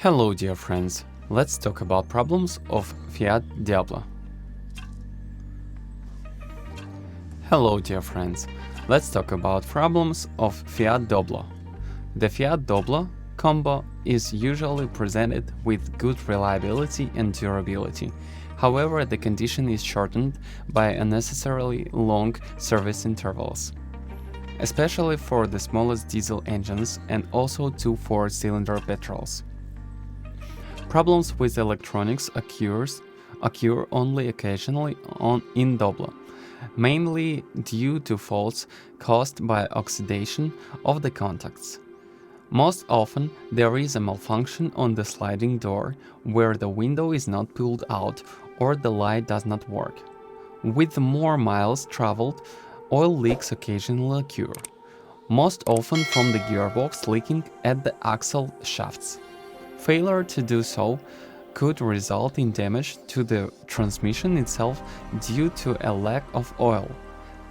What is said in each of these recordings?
Hello dear friends, let's talk about problems of Fiat Doblo. Hello dear friends, let's talk about problems of Fiat Doblo. The Fiat Doblo combo is usually presented with good reliability and durability. However, the condition is shortened by unnecessarily long service intervals, especially for the smallest diesel engines and also two four-cylinder petrols. Problems with electronics occur only occasionally in Doblo, mainly due to faults caused by oxidation of the contacts. Most often, there is a malfunction on the sliding door where the window is not pulled out or the light does not work. With more miles traveled, oil leaks occasionally occur, most often from the gearbox leaking at the axle shafts. Failure to do so could result in damage to the transmission itself due to a lack of oil.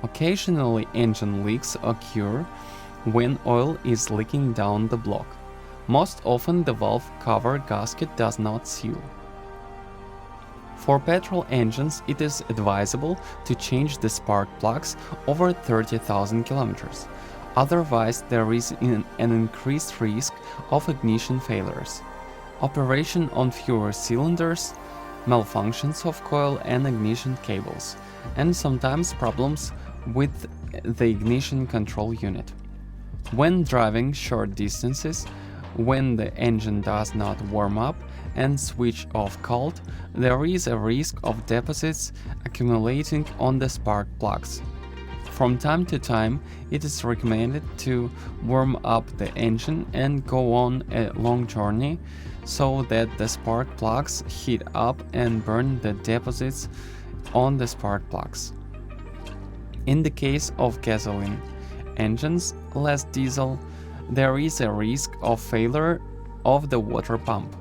Occasionally, engine leaks occur when oil is leaking down the block. Most often, the valve cover gasket does not seal. For petrol engines, it is advisable to change the spark plugs over 30,000 kilometers. Otherwise, there is an increased risk of ignition failures. Operation on fewer cylinders, malfunctions of coil and ignition cables, and sometimes problems with the ignition control unit. When driving short distances, when the engine does not warm up and switch off cold, there is a risk of deposits accumulating on the spark plugs. From time to time, it is recommended to warm up the engine and go on a long journey so that the spark plugs heat up and burn the deposits on the spark plugs. In the case of gasoline engines, less diesel, there is a risk of failure of the water pump.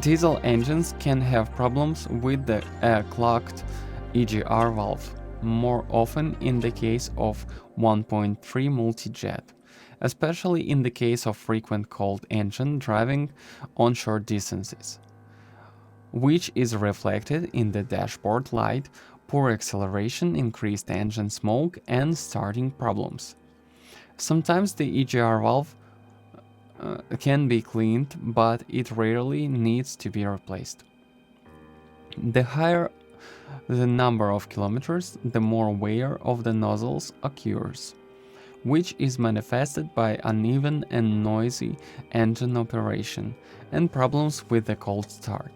Diesel engines can have problems with the clogged EGR valve, more often in the case of 1.3 multi-jet, especially in the case of frequent cold engine driving on short distances, which is reflected in the dashboard light, poor acceleration, increased engine smoke, and starting problems. Sometimes the EGR valve can be cleaned, but it rarely needs to be replaced. The higher the number of kilometers, the more wear of the nozzles occurs, which is manifested by uneven and noisy engine operation and problems with the cold start.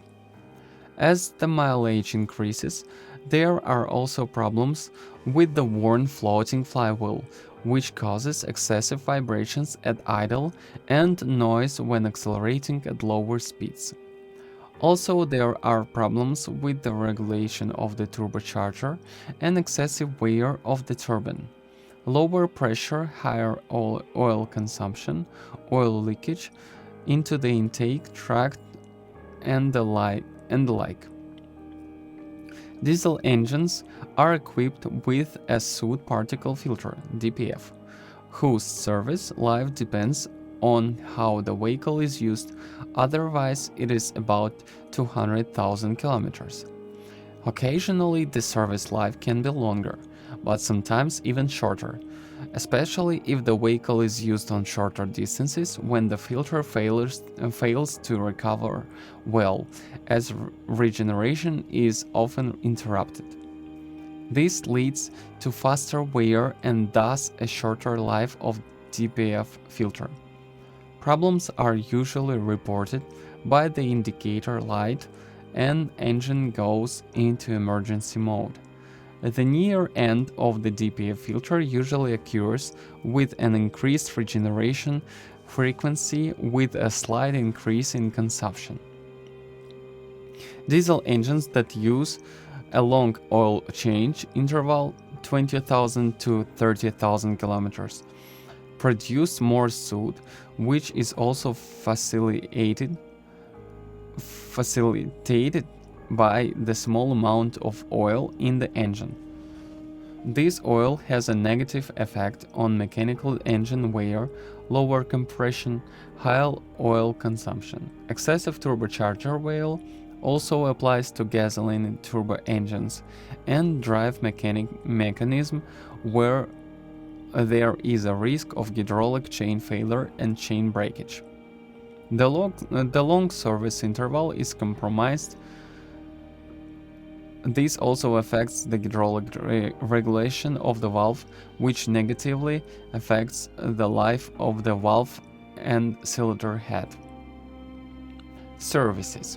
As the mileage increases, there are also problems with the worn floating flywheel, which causes excessive vibrations at idle and noise when accelerating at lower speeds. Also, there are problems with the regulation of the turbocharger and excessive wear of the turbine. Lower pressure, higher oil consumption, oil leakage into the intake tract, and the like. Diesel engines are equipped with a soot particle filter, DPF, whose service life depends on how the vehicle is used, otherwise it is about 200,000 kilometers. Occasionally the service life can be longer, but sometimes even shorter, especially if the vehicle is used on shorter distances when the filter fails to recover well, as regeneration is often interrupted. This leads to faster wear and thus a shorter life of DPF filter. Problems are usually reported by the indicator light and engine goes into emergency mode. The near end of the DPF filter usually occurs with an increased regeneration frequency with a slight increase in consumption. Diesel engines that use a long oil change interval 20,000 to 30,000 kilometers produce more soot, which is also facilitated by the small amount of oil in the engine. This oil has a negative effect on mechanical engine wear lower compression, high oil consumption. Excessive turbocharger oil also applies to gasoline turbo engines and drive mechanism where there is a risk of hydraulic chain failure and chain breakage. The long service interval is compromised. This also affects the hydraulic regulation of the valve, which negatively affects the life of the valve and cylinder head. Services.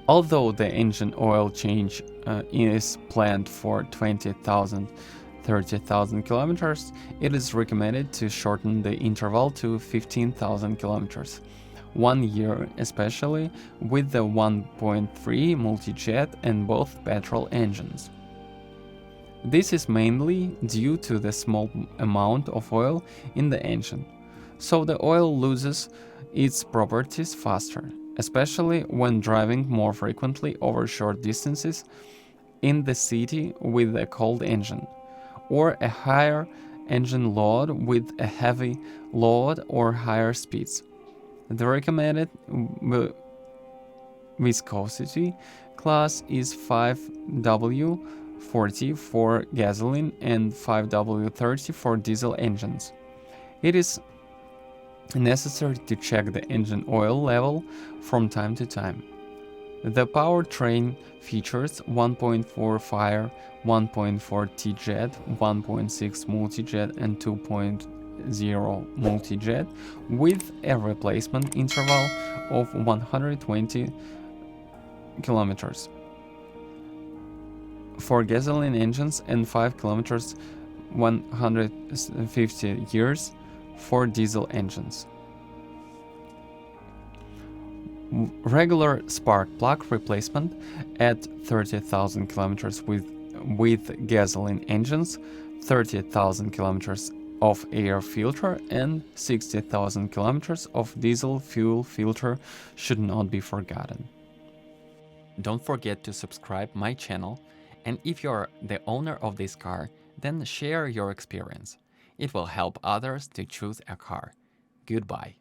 Although the engine oil change is planned for 20,000 30,000 kilometers, it is recommended to shorten the interval to 15,000 kilometers. 1 year, especially with the 1.3 multi-jet and both petrol engines. This is mainly due to the small amount of oil in the engine, so the oil loses its properties faster, especially when driving more frequently over short distances in the city with a cold engine, or a higher engine load with a heavy load or higher speeds. The recommended viscosity class is 5W40 for gasoline and 5W30 for diesel engines. It is necessary to check the engine oil level from time to time. The powertrain features 1.4 fire, 1.4 T-jet, 1.6 multi-jet and 2.0 multi-jet with a replacement interval of 120 kilometers for gasoline engines and 5 kilometers 150 years for diesel engines. Regular spark plug replacement at 30,000 kilometers with gasoline engines, 30,000 kilometers of air filter and 60,000 kilometers of diesel fuel filter should not be forgotten. Don't forget to subscribe my channel, and if you're the owner of this car, then share your experience. It will help others to choose a car. Goodbye.